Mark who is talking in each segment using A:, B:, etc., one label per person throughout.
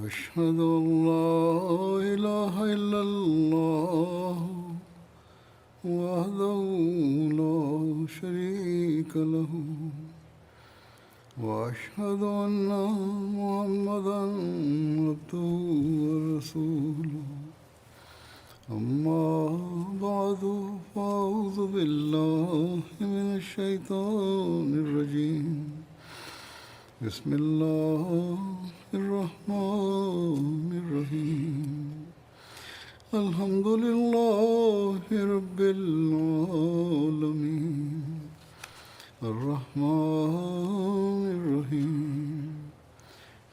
A: أشهد أن لا إله إلا الله وحده لا شريك له وأشهد أن محمدا عبده ورسوله أما بعد فأعوذ بالله من الشيطان الرجيم بسم الله الرحمن الرحيم الحمد لله رب العالمين الرحمن الرحيم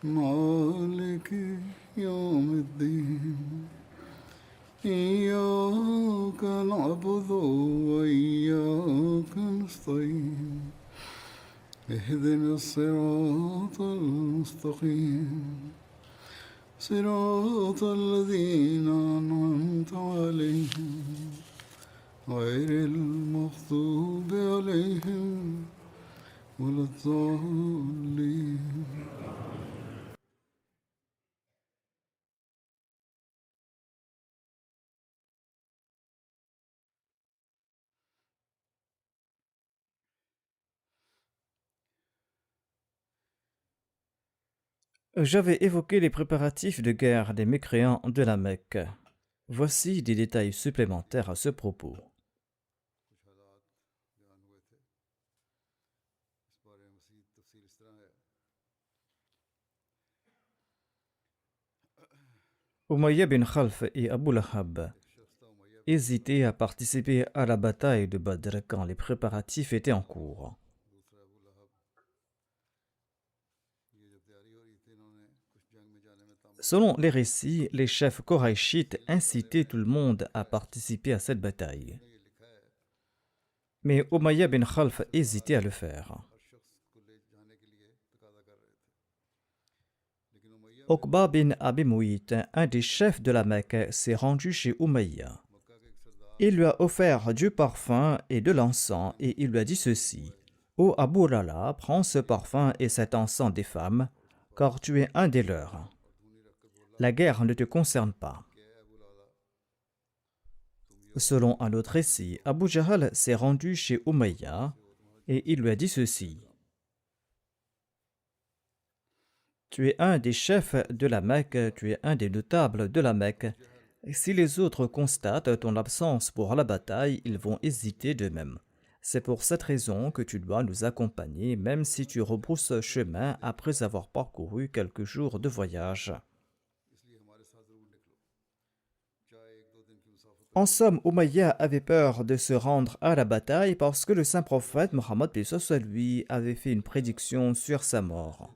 A: مالك يوم الدين إياك نعبد وإياك نستعين اهدنا الصراط المستقيم صراط الذين أنعمت عليهم غير المغضوب عليهم ولا الضالين.
B: J'avais évoqué les préparatifs de guerre des mécréants de la Mecque. Voici des détails supplémentaires à ce propos. Umayya bin Khalf et Abu Lahab hésitaient à participer à la bataille de Badr quand les préparatifs étaient en cours. Selon les récits, les chefs Koraïchites incitaient tout le monde à participer à cette bataille. Mais Umayya bin Khalf hésitait à le faire. Uqba bin Abi Mu'ayt, un des chefs de la Mecque, s'est rendu chez Umayya. Il lui a offert du parfum et de l'encens et il lui a dit ceci: Ô Abu Lala, prends ce parfum et cet encens des femmes, car tu es un des leurs. La guerre ne te concerne pas. Selon un autre récit, Abu Jahl s'est rendu chez Umayya et il lui a dit ceci: Tu es un des chefs de la Mecque, tu es un des notables de la Mecque. Si les autres constatent ton absence pour la bataille, ils vont hésiter d'eux-mêmes. C'est pour cette raison que tu dois nous accompagner, même si tu rebrousses chemin après avoir parcouru quelques jours de voyage. En somme, Umayya avait peur de se rendre à la bataille parce que le saint prophète Mohammed lui avait fait une prédiction sur sa mort.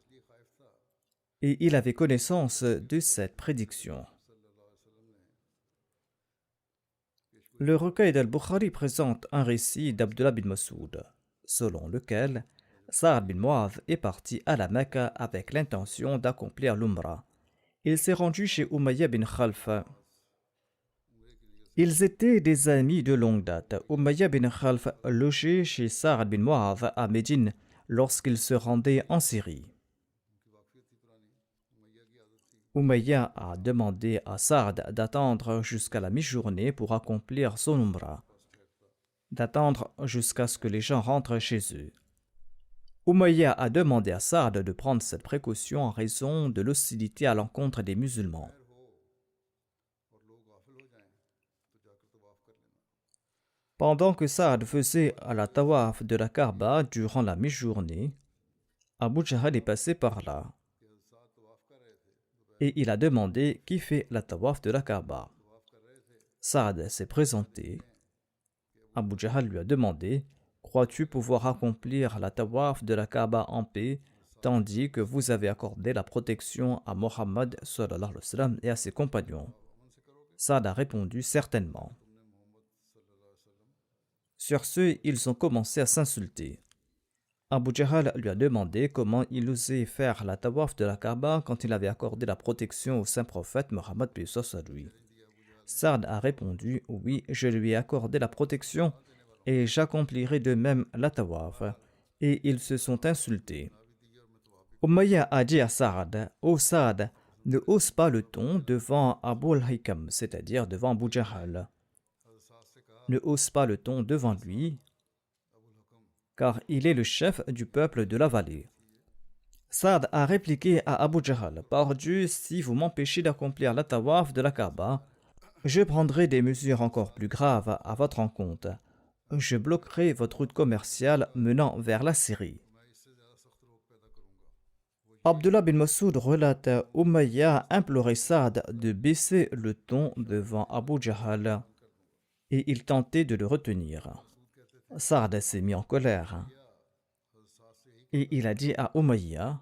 B: Et il avait connaissance de cette prédiction. Le recueil d'Al-Bukhari présente un récit d'Abdullah bin Masoud, selon lequel Sa'ad bin Mu'adh est parti à la Mecque avec l'intention d'accomplir l'Umrah. Il s'est rendu chez Umayya bin Khalf. Ils étaient des amis de longue date. Umayya bin Khalf logeait chez Sa'ad bin Mu'adh à Médine lorsqu'il se rendait en Syrie. Umayya a demandé à Sa'ad d'attendre jusqu'à la mi-journée pour accomplir son umrah, d'attendre jusqu'à ce que les gens rentrent chez eux. Umayya a demandé à Sa'ad de prendre cette précaution en raison de l'hostilité à l'encontre des musulmans. Pendant que Sa'ad faisait la tawaf de la Kaaba durant la mi-journée, Abu Jahl est passé par là. Et il a demandé qui fait la tawaf de la Kaaba. Saad s'est présenté. Abu Jahl lui a demandé: Crois-tu pouvoir accomplir la tawaf de la Kaaba en paix, tandis que vous avez accordé la protection à Mohammed sallallahu alayhi wa sallam et à ses compagnons? Saad a répondu: Certainement. Sur ce, ils ont commencé à s'insulter. Abu Jahl lui a demandé comment il osait faire la tawaf de la Kaaba quand il avait accordé la protection au saint prophète Mohammed lui. Saad a répondu: Oui, je lui ai accordé la protection et j'accomplirai de même la tawaf. Et ils se sont insultés. Umayya a dit à Saad: Ô Saad, ne hausse pas le ton devant Abu al-Hikam, c'est-à-dire devant Abu Jahl. Ne hausse pas le ton devant lui, car il est le chef du peuple de la vallée. Saad a répliqué à Abu Jahl, par Dieu, si vous m'empêchez d'accomplir la tawaf de la Kaaba, je prendrai des mesures encore plus graves à votre encontre. Je bloquerai votre route commerciale menant vers la Syrie. Abdullah bin Masoud relate Umayya implorait Saad de baisser le ton devant Abu Jahl et il tentait de le retenir. Saad s'est mis en colère et il a dit à Umayya: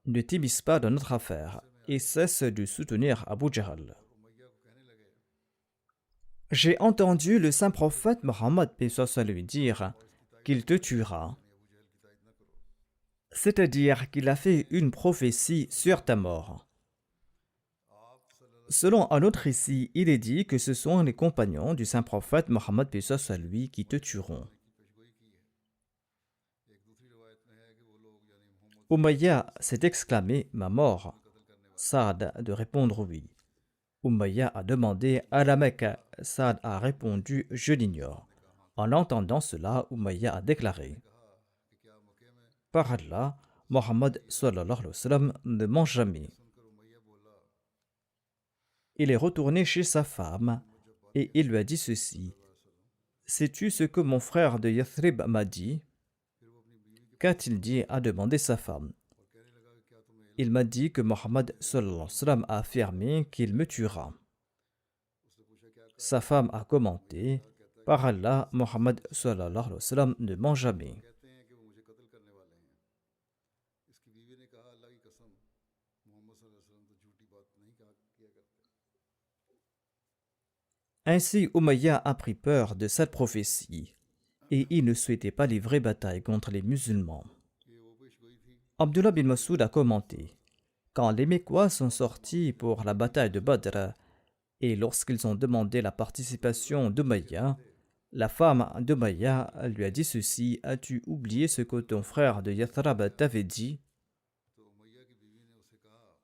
B: ne t'immisce pas dans notre affaire et cesse de soutenir Abu Jahl. J'ai entendu le saint prophète Mohammed paix soit sur lui dire qu'il te tuera, c'est-à-dire qu'il a fait une prophétie sur ta mort. Selon un autre récit, il est dit que ce sont les compagnons du saint prophète Mohammed paix soit sur lui qui te tueront. Umayya s'est exclamé: ma mort. Saad de répondre oui. Umayya a demandé à la Mecque. Saad a répondu: je l'ignore. En entendant cela, Umayya a déclaré: par Allah, Mohammed sallallahu alayhi wa sallam ne ment jamais. Il est retourné chez sa femme et il lui a dit ceci: sais-tu ce que mon frère de Yathrib m'a dit? Qu'a-t-il dit? A demandé sa femme. Il m'a dit que Mohammed sallallahu alayhi wa sallam a affirmé qu'il me tuera. Sa femme a commenté: par Allah, Mohammed sallallahu alayhi wa sallam ne ment jamais. Ainsi, Umayya a pris peur de cette prophétie et il ne souhaitait pas livrer bataille contre les musulmans. Abdullah bin Masoud a commenté: quand les Mécois sont sortis pour la bataille de Badr et lorsqu'ils ont demandé la participation d'Umayya, la femme d'Umayya lui a dit ceci: as-tu oublié ce que ton frère de Yathrib t'avait dit?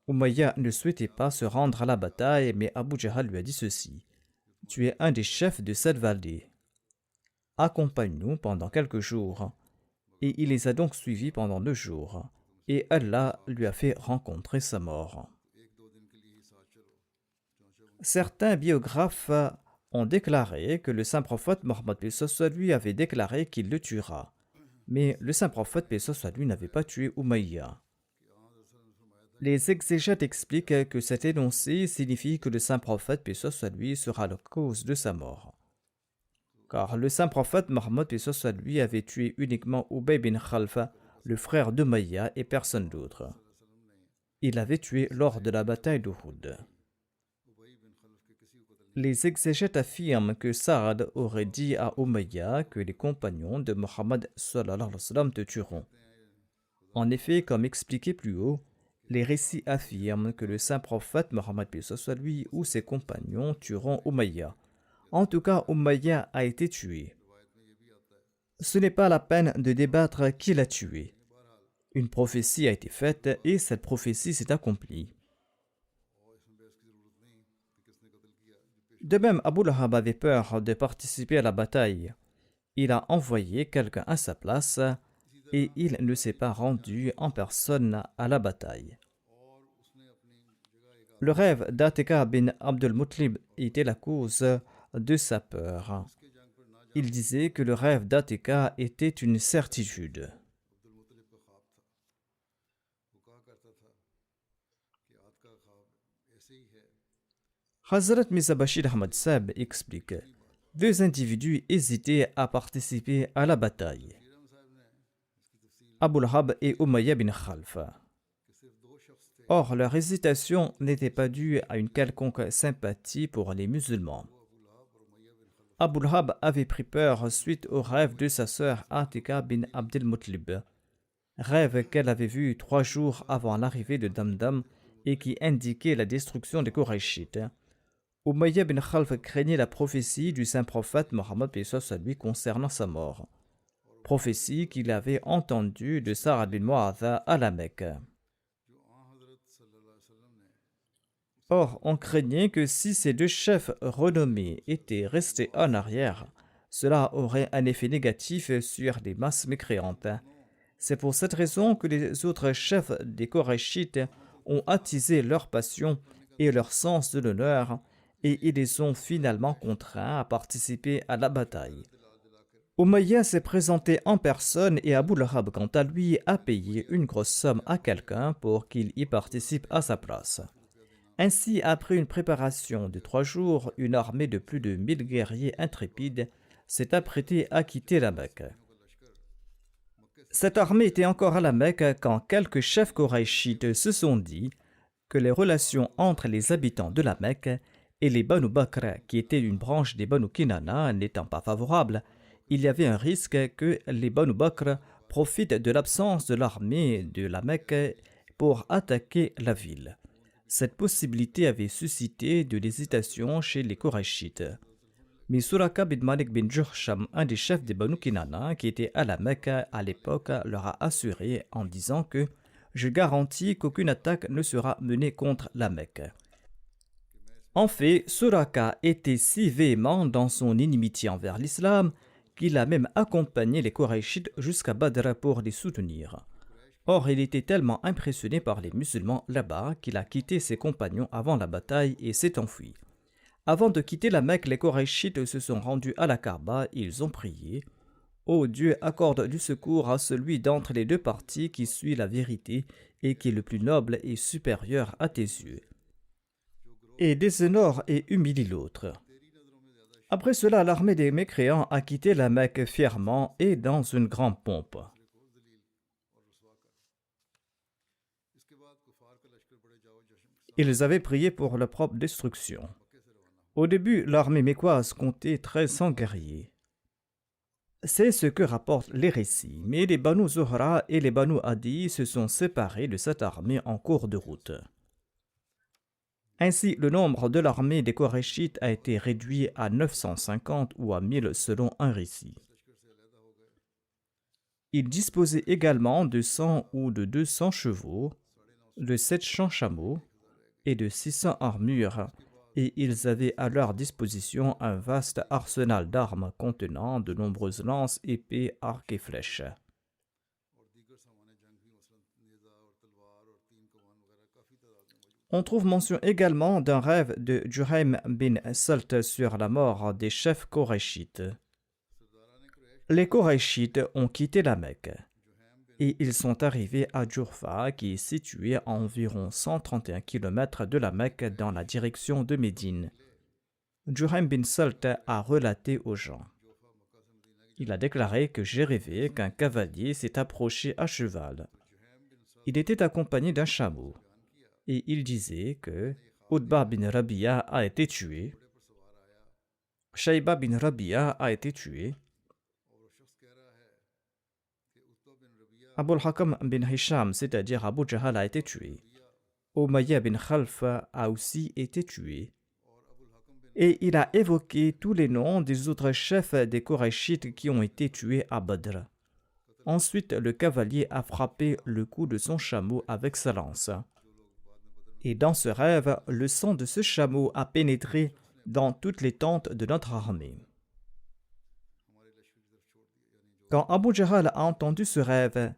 B: Umayya ne souhaitait pas se rendre à la bataille, mais Abu Jahl lui a dit ceci: tu es un des chefs de cette vallée. Accompagne-nous pendant quelques jours. Et il les a donc suivis pendant 2 jours. Et Allah lui a fait rencontrer sa mort. Certains biographes ont déclaré que le saint prophète Mohammed paix soit lui avait déclaré qu'il le tuera. Mais le saint prophète paix soit lui n'avait pas tué Umayya. Les exégètes expliquent que cet énoncé signifie que le saint prophète paix soit lui sera la cause de sa mort. Car le saint prophète Mohammed paix soit lui avait tué uniquement Ubay bin Khalf, le frère d'Umayya, et personne d'autre. Il l'avait tué lors de la bataille d'Uhud. Les exégètes affirment que Saad aurait dit à Umayya que les compagnons de Mohammed sallallahu alayhi wa sallam te tueront. En effet, comme expliqué plus haut, les récits affirment que le saint prophète Mohammed paix soit lui ou ses compagnons tueront Umayya. En tout cas, Umayya a été tué. Ce n'est pas la peine de débattre qui l'a tué. Une prophétie a été faite et cette prophétie s'est accomplie. De même, Abu Lahab avait peur de participer à la bataille. Il a envoyé quelqu'un à sa place et il ne s'est pas rendu en personne à la bataille. Le rêve d'Atika bin Abdul Muttalib était la cause de sa peur. Il disait que le rêve d'Atika était une certitude. Hazrat Mirza Bashir Ahmad Sahib explique: 2 individus hésitaient à participer à la bataille, Abu Lahab et Umayya bin Khalf. Or, leur hésitation n'était pas due à une quelconque sympathie pour les musulmans. Abu Lahab avait pris peur suite au rêve de sa sœur Atika bin Abdul Muttalib, rêve qu'elle avait vu 3 jours avant l'arrivée de Damdam et qui indiquait la destruction des Qurayshites. Umayya bin Khalf craignait la prophétie du saint prophète Mohammed paix soit sur lui concernant sa mort, prophétie qu'il avait entendue de Sa'ad bin Mu'adh à la Mecque. Or, on craignait que si ces deux chefs renommés étaient restés en arrière, cela aurait un effet négatif sur les masses mécréantes. C'est pour cette raison que les autres chefs des Korachites ont attisé leur passion et leur sens de l'honneur, et ils les ont finalement contraints à participer à la bataille. Umayya s'est présenté en personne et Abu Lahab, quant à lui, a payé une grosse somme à quelqu'un pour qu'il y participe à sa place. Ainsi, après une préparation de 3 jours, une armée de plus de 1000 guerriers intrépides s'est apprêtée à quitter la Mecque. Cette armée était encore à la Mecque quand quelques chefs Koraïchites se sont dit que les relations entre les habitants de la Mecque et les Banu Bakr, qui étaient une branche des Banu Kinana, n'étant pas favorables, il y avait un risque que les Banu Bakr profitent de l'absence de l'armée de la Mecque pour attaquer la ville. Cette possibilité avait suscité de l'hésitation chez les Korachites. Mais Suraka bin Malik bin Juhsham, un des chefs des Banu Kinana qui était à la Mecque à l'époque, leur a assuré en disant que « Je garantis qu'aucune attaque ne sera menée contre la Mecque ». En fait, Suraka était si véhément dans son inimitié envers l'islam qu'il a même accompagné les Korachites jusqu'à Badr pour les soutenir. Or, il était tellement impressionné par les musulmans là-bas qu'il a quitté ses compagnons avant la bataille et s'est enfui. Avant de quitter la Mecque, les Korachites se sont rendus à la Kaaba et ils ont prié « Ô Dieu, accorde du secours à celui d'entre les deux parties qui suit la vérité et qui est le plus noble et supérieur à tes yeux. Et déshonore et humilie l'autre. » Après cela, l'armée des mécréants a quitté la Mecque fièrement et dans une grande pompe. Ils avaient prié pour leur propre destruction. Au début, l'armée mécoise comptait 1300 guerriers. C'est ce que rapportent les récits, mais les Banu Zuhra et les Banu Adi se sont séparés de cette armée en cours de route. Ainsi, le nombre de l'armée des Korachites a été réduit à 950 ou à 1000 selon un récit. Ils disposaient également de 100 ou de 200 chevaux, de 700 chameaux et de 600 armures, et ils avaient à leur disposition un vaste arsenal d'armes contenant de nombreuses lances, épées, arcs et flèches. On trouve mention également d'un rêve de Juhaym bin Salt sur la mort des chefs Korachites. Les Korachites ont quitté la Mecque et ils sont arrivés à Djourfa, qui est situé à environ 131 km de la Mecque dans la direction de Médine. Juhaym bin Salt a relaté aux gens. Il a déclaré que j'ai rêvé qu'un cavalier s'est approché à cheval. Il était accompagné d'un chameau. Et il disait que Utba bin Rabia a été tué, Shayba bin Rabia a été tué, Abul Hakam bin Hisham, c'est-à-dire Abu Jahal, a été tué, Umayya bin Khalf a aussi été tué. Et il a évoqué tous les noms des autres chefs des Korachites qui ont été tués à Badr. Ensuite, le cavalier a frappé le cou de son chameau avec sa lance. Et dans ce rêve, le sang de ce chameau a pénétré dans toutes les tentes de notre armée. Quand Abu Jahal a entendu ce rêve,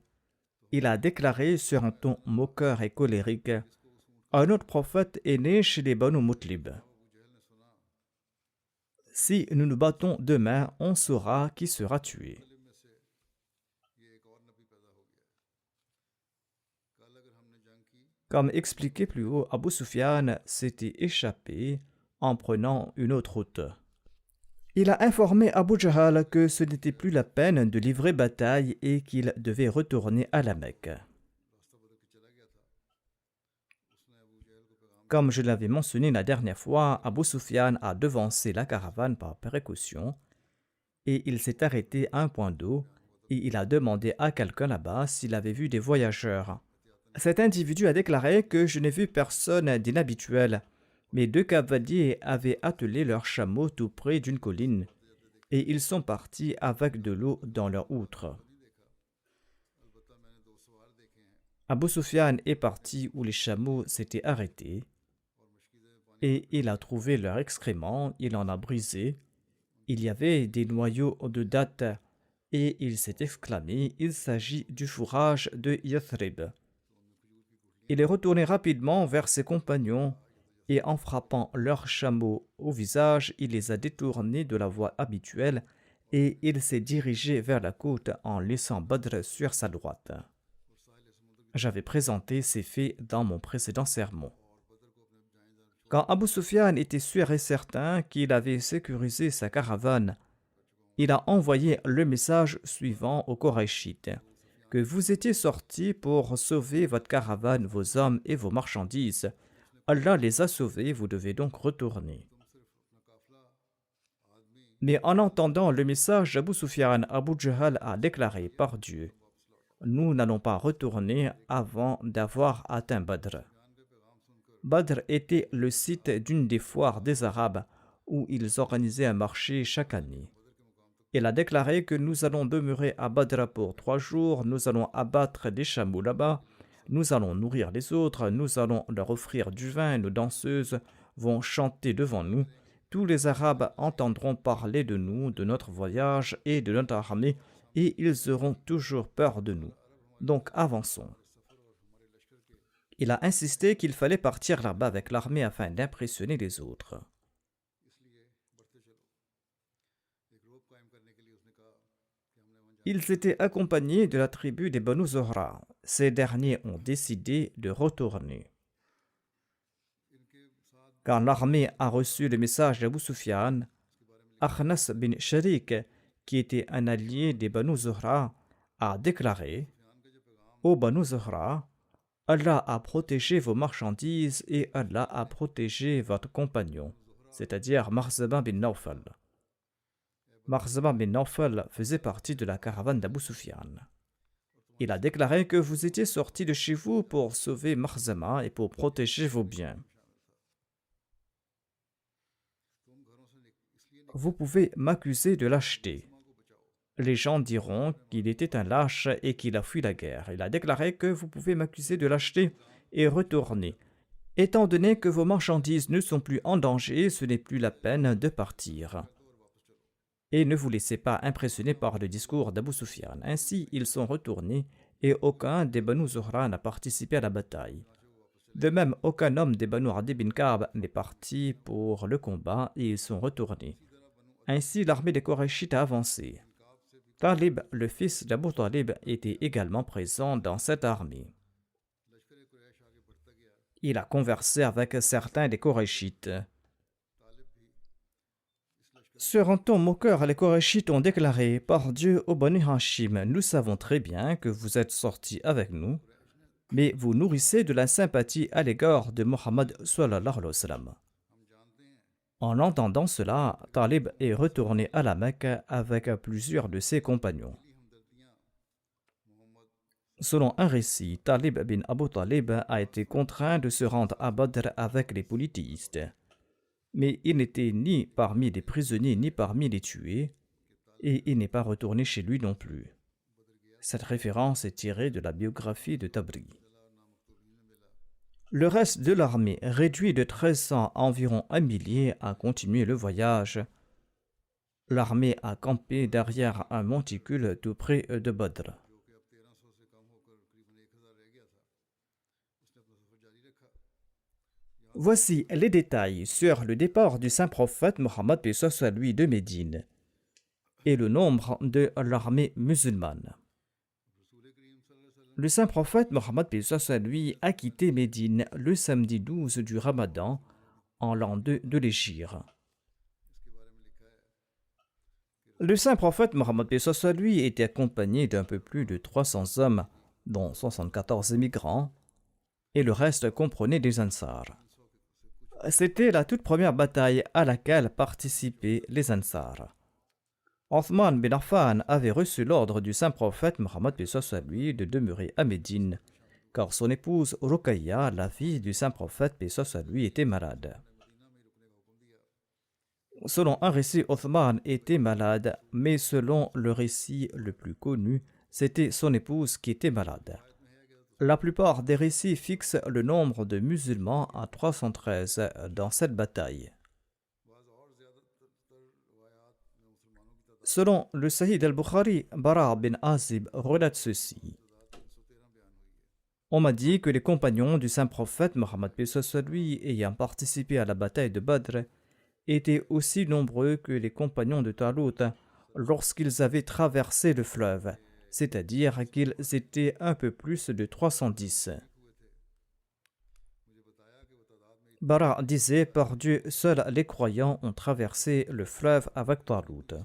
B: il a déclaré sur un ton moqueur et colérique « Un autre prophète est né chez les Banu Mutlib. Si nous nous battons demain, on saura qui sera tué. » Comme expliqué plus haut, Abu Sufyan s'était échappé en prenant une autre route. Il a informé Abu Jahal que ce n'était plus la peine de livrer bataille et qu'il devait retourner à la Mecque. Comme je l'avais mentionné la dernière fois, Abu Sufyan a devancé la caravane par précaution et il s'est arrêté à un point d'eau et il a demandé à quelqu'un là-bas s'il avait vu des voyageurs. Cet individu a déclaré que je n'ai vu personne d'inhabituel. Mais 2 cavaliers avaient attelé leurs chameaux tout près d'une colline et ils sont partis avec de l'eau dans leur outre. Abu Sufyan est parti où les chameaux s'étaient arrêtés et il a trouvé leurs excréments, il en a brisé. Il y avait des noyaux de dattes et il s'est exclamé: il s'agit du fourrage de Yathrib. Il est retourné rapidement vers ses compagnons et en frappant leurs chameaux au visage, il les a détournés de la voie habituelle et il s'est dirigé vers la côte en laissant Badr sur sa droite. J'avais présenté ces faits dans mon précédent sermon. Quand Abu Sufyan était sûr et certain qu'il avait sécurisé sa caravane, il a envoyé le message suivant aux Korachites: que vous étiez sortis pour sauver votre caravane, vos hommes et vos marchandises. Allah les a sauvés, vous devez donc retourner. Mais en entendant le message d'Abu Sufyan, Abu Jahl a déclaré: par Dieu, nous n'allons pas retourner avant d'avoir atteint Badr. Badr était le site d'une des foires des Arabes où ils organisaient un marché chaque année. Il a déclaré que nous allons demeurer à Badr pour 3 jours, nous allons abattre des chameaux là-bas, nous allons nourrir les autres, nous allons leur offrir du vin, nos danseuses vont chanter devant nous. Tous les Arabes entendront parler de nous, de notre voyage et de notre armée, et ils auront toujours peur de nous. Donc avançons. Il a insisté qu'il fallait partir là-bas avec l'armée afin d'impressionner les autres. Ils étaient accompagnés de la tribu des Banu Zohra. Ces derniers ont décidé de retourner. Quand l'armée a reçu le message d'Abu Sufyan, Akhnas bin Sharik, qui était un allié des Banu Zohra, a déclaré: ô Banu Zohra, Allah a protégé vos marchandises et Allah a protégé votre compagnon, c'est-à-dire Marzaba bin Nawfal. Marzaba bin Nawfal faisait partie de la caravane d'Abu Sufyan. Il a déclaré que vous étiez sortis de chez vous pour sauver Marzaba et pour protéger vos biens. Vous pouvez m'accuser de lâcheté. Les gens diront qu'il était un lâche et qu'il a fui la guerre. Il a déclaré que vous pouvez m'accuser de lâcheté et retourner. Étant donné que vos marchandises ne sont plus en danger, ce n'est plus la peine de partir. Et ne vous laissez pas impressionner par le discours d'Abu Sufyan. Ainsi, ils sont retournés et aucun des Banu Zohra n'a participé à la bataille. De même, aucun homme des Banu Adi bin Ka'b n'est parti pour le combat et ils sont retournés. Ainsi, l'armée des Korachites a avancé. Talib, le fils d'Abu Talib, était également présent dans cette armée. Il a conversé avec certains des Korachites. Sur un ton moqueur, les Korachites ont déclaré: par Dieu, ô Banu Hashim, nous savons très bien que vous êtes sortis avec nous, mais vous nourrissez de la sympathie à l'égard de Mohammed sallallahu alayhi wa sallam. En entendant cela, Talib est retourné à la Mecque avec plusieurs de ses compagnons. Selon un récit, Talib bin Abu Talib a été contraint de se rendre à Badr avec les polythéistes. Mais il n'était ni parmi les prisonniers ni parmi les tués, et il n'est pas retourné chez lui non plus. Cette référence est tirée de la biographie de Tabri. Le reste de l'armée, réduit de 1300 à environ 1 millier, a continué le voyage. L'armée a campé derrière un monticule tout près de Badr. Voici les détails sur le départ du saint prophète Mohammed paix soit lui de Médine et le nombre de l'armée musulmane. Le saint prophète Mohammed paix soit lui a quitté Médine le samedi 12 du Ramadan en l'an 2 de l'Hégire. Le saint prophète Mohammed paix soit lui était accompagné d'un peu plus de 300 hommes, dont 74 émigrants, et le reste comprenait des Ansar. C'était la toute première bataille à laquelle participaient les Ansar. Othman bin Affan avait reçu l'ordre du saint prophète Mohammed paix soit lui de demeurer à Médine, car son épouse Ruqayya, la fille du saint prophète paix soit lui, était malade. Selon un récit, Othman était malade, mais selon le récit le plus connu, c'était son épouse qui était malade. La plupart des récits fixent le nombre de musulmans à 313 dans cette bataille. Selon le Sahih al-Bukhari, Bara bin Azib relate ceci. On m'a dit que les compagnons du saint prophète Mohammed paix soit lui ayant participé à la bataille de Badr étaient aussi nombreux que les compagnons de Talut lorsqu'ils avaient traversé le fleuve, c'est-à-dire qu'ils étaient un peu plus de 310. Bara disait, par Dieu, seuls les croyants ont traversé le fleuve avec Talut.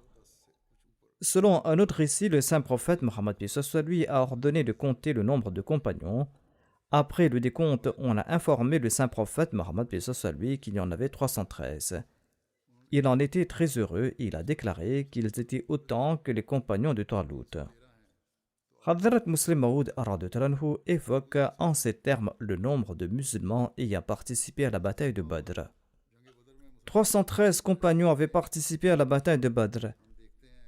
B: Selon un autre récit, le saint prophète Mohammed paix soit lui a ordonné de compter le nombre de compagnons. Après le décompte, on a informé le saint prophète Mohammed paix soit lui qu'il y en avait 313. Il en était très heureux et il a déclaré qu'ils étaient autant que les compagnons de Talut. Hadrat Muslim Maud évoque en ces termes le nombre de musulmans ayant participé à la bataille de Badr. 313 compagnons avaient participé à la bataille de Badr.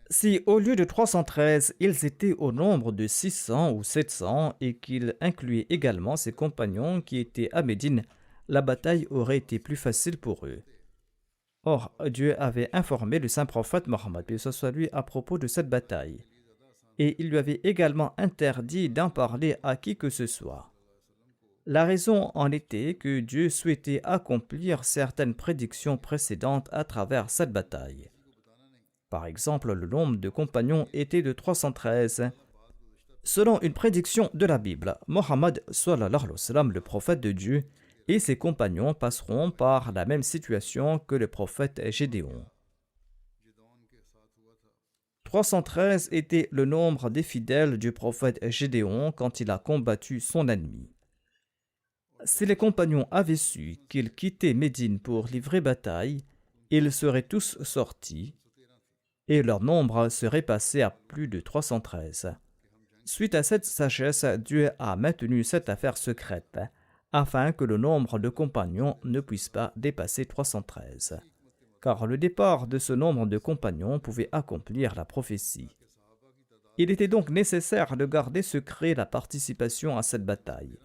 B: Si au lieu de 313, ils étaient au nombre de 600 ou 700 et qu'ils incluaient également ses compagnons qui étaient à Médine, la bataille aurait été plus facile pour eux. Or, Dieu avait informé le saint prophète Mohammed paix soit lui à propos de cette bataille. Et il lui avait également interdit d'en parler à qui que ce soit. La raison en était que Dieu souhaitait accomplir certaines prédictions précédentes à travers cette bataille. Par exemple, le nombre de compagnons était de 313. Selon une prédiction de la Bible, Mohammed sallallahu alayhi wa sallam, le prophète de Dieu, et ses compagnons passeront par la même situation que le prophète Gédéon. 313 était le nombre des fidèles du prophète Gédéon quand il a combattu son ennemi. Si les compagnons avaient su qu'ils quittaient Médine pour livrer bataille, ils seraient tous sortis et leur nombre serait passé à plus de 313. Suite à cette sagesse, Dieu a maintenu cette affaire secrète afin que le nombre de compagnons ne puisse pas dépasser 313. Car le départ de ce nombre de compagnons pouvait accomplir la prophétie. Il était donc nécessaire de garder secret la participation à cette bataille.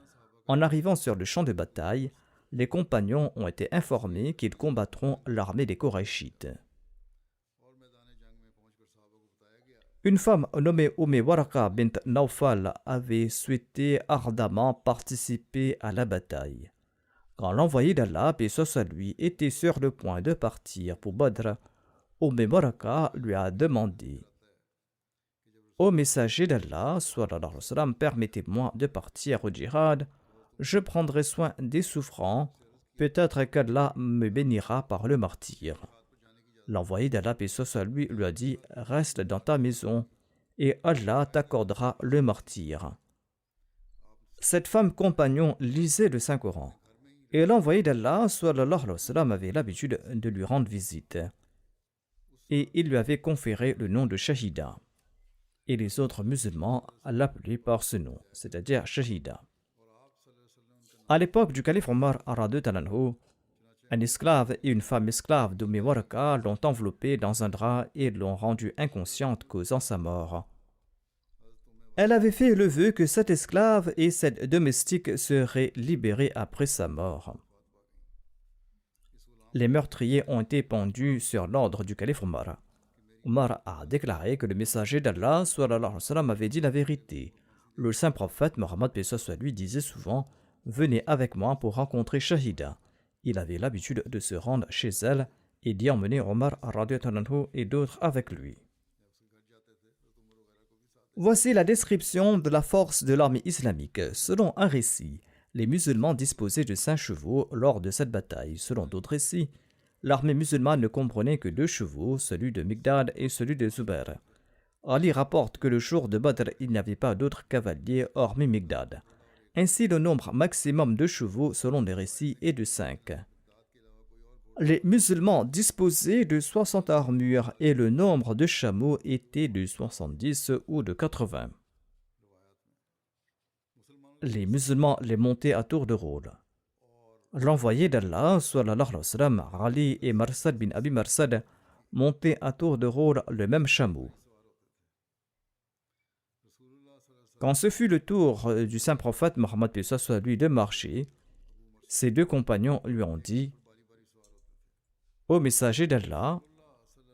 B: En arrivant sur le champ de bataille, les compagnons ont été informés qu'ils combattront l'armée des Korachites. Une femme nommée Waraka bint Naufal avait souhaité ardemment participer à la bataille. Quand l'envoyé d'Allah, paix soit lui, était sur le point de partir pour Badr, Waraka lui a demandé: Ô messager d'Allah, permettez-moi de partir au djihad, je prendrai soin des souffrants, peut-être qu'Allah me bénira par le martyre. L'envoyé d'Allah, paix soit lui a dit: reste dans ta maison et Allah t'accordera le martyre. Cette femme compagnon lisait le Saint-Coran et l'envoyé d'Allah avait l'habitude de lui rendre visite et il lui avait conféré le nom de Shahida et les autres musulmans l'appelaient par ce nom, c'est-à-dire Shahida. À l'époque du calife Omar un esclave et une femme esclave Waraka l'ont enveloppée dans un drap et l'ont rendue inconsciente, causant sa mort. Elle avait fait le vœu que cette esclave et cette domestique seraient libérées après sa mort. Les meurtriers ont été pendus sur l'ordre du calife Omar. Omar a déclaré que le messager d'Allah avait dit la vérité. Le saint prophète Mohammed paix soit lui disait souvent: venez avec moi pour rencontrer Shahida. Il avait l'habitude de se rendre chez elle et d'y emmener Omar et d'autres avec lui. Voici la description de la force de l'armée islamique. Selon un récit, les musulmans disposaient de 5 chevaux lors de cette bataille. Selon d'autres récits, l'armée musulmane ne comprenait que 2 chevaux, celui de Migdad et celui de Zubair. Ali rapporte que le jour de Badr, il n'y avait pas d'autres cavaliers hormis Migdad. Ainsi, le nombre maximum de chevaux, selon les récits, est de 5. Les musulmans disposaient de 60 armures et le nombre de chameaux était de 70 ou de 80. Les musulmans les montaient à tour de rôle. L'envoyé d'Allah, Ali et Marsad bin Abi Marsad, montaient à tour de rôle le même chameau. Quand ce fut le tour du saint prophète Mohammed paix soit lui de marcher, ses deux compagnons lui ont dit: Ô messager d'Allah,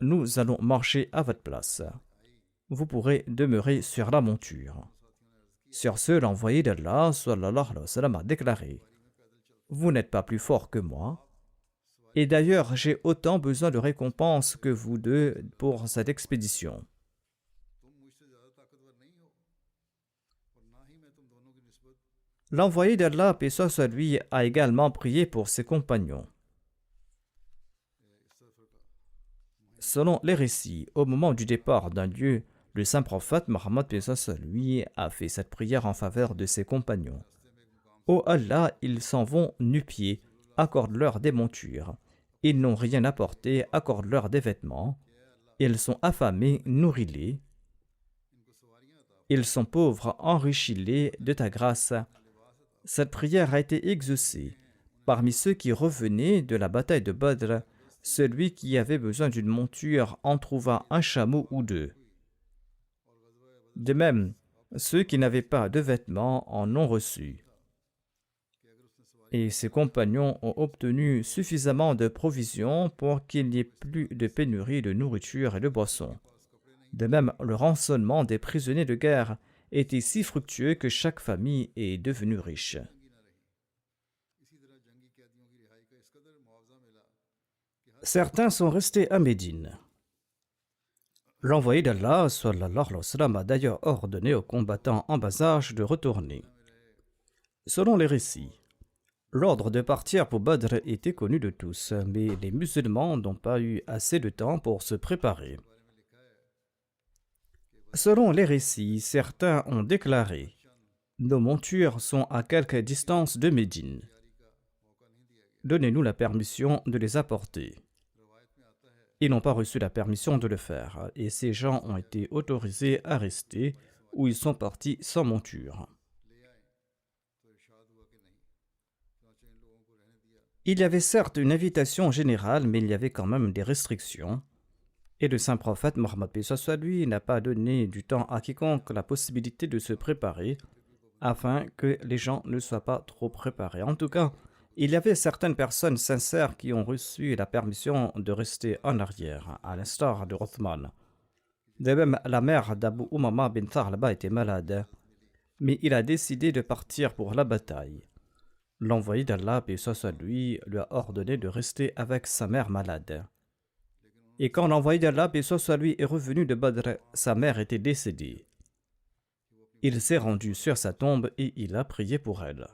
B: nous allons marcher à votre place. Vous pourrez demeurer sur la monture. Sur ce, l'envoyé d'Allah sallallahu alayhi wa sallam, a déclaré: Vous n'êtes pas plus fort que moi, et d'ailleurs j'ai autant besoin de récompense que vous deux pour cette expédition. L'envoyé d'Allah, paix soit lui, a également prié pour ses compagnons. Selon les récits, au moment du départ d'un lieu, le saint prophète Mohammed paix soit lui a fait cette prière en faveur de ses compagnons. Ô Allah, ils s'en vont nu-pieds, accorde-leur des montures. Ils n'ont rien apporté, accorde-leur des vêtements. Ils sont affamés, nourris-les. Ils sont pauvres, enrichis-les de ta grâce. Cette prière a été exaucée. Parmi ceux qui revenaient de la bataille de Badr, celui qui avait besoin d'une monture en trouva un chameau ou deux. De même, ceux qui n'avaient pas de vêtements en ont reçu. Et ses compagnons ont obtenu suffisamment de provisions pour qu'il n'y ait plus de pénurie de nourriture et de boissons. De même, le rançonnement des prisonniers de guerre était si fructueux que chaque famille est devenue riche. Certains sont restés à Médine. L'envoyé d'Allah sallallahu alayhi wa sallam, a d'ailleurs ordonné aux combattants en bas âge de retourner. Selon les récits, l'ordre de partir pour Badr était connu de tous, mais les musulmans n'ont pas eu assez de temps pour se préparer. Selon les récits, certains ont déclaré: Nos montures sont à quelque distance de Médine. Donnez-nous la permission de les apporter. Ils n'ont pas reçu la permission de le faire, et ces gens ont été autorisés à rester où ils sont partis sans monture. Il y avait certes une invitation générale, mais il y avait quand même des restrictions. Et le saint prophète Mohammed paix soit lui n'a pas donné du temps à quiconque la possibilité de se préparer, afin que les gens ne soient pas trop préparés. En tout cas, il y avait certaines personnes sincères qui ont reçu la permission de rester en arrière, à l'instar de Othman. De même, la mère d'Abu Umama bin Thalaba était malade, mais il a décidé de partir pour la bataille. L'envoyé d'Allah, paix soit lui a ordonné de rester avec sa mère malade. Et quand l'envoyé d'Allah, paix soit lui, est revenu de Badr, sa mère était décédée. Il s'est rendu sur sa tombe et il a prié pour elle.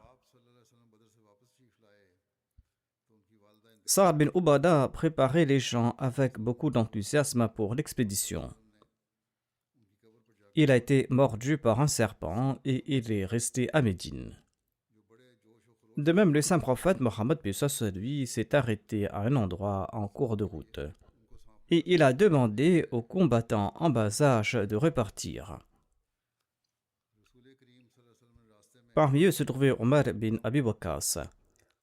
B: Sa'ad bin Ubada a préparé les gens avec beaucoup d'enthousiasme pour l'expédition. Il a été mordu par un serpent et il est resté à Médine. De même, le saint prophète Mohammed paix soit lui s'est arrêté à un endroit en cours de route. Et il a demandé aux combattants en bas âge de repartir. Parmi eux se trouvait Omar bin Abi Waqas.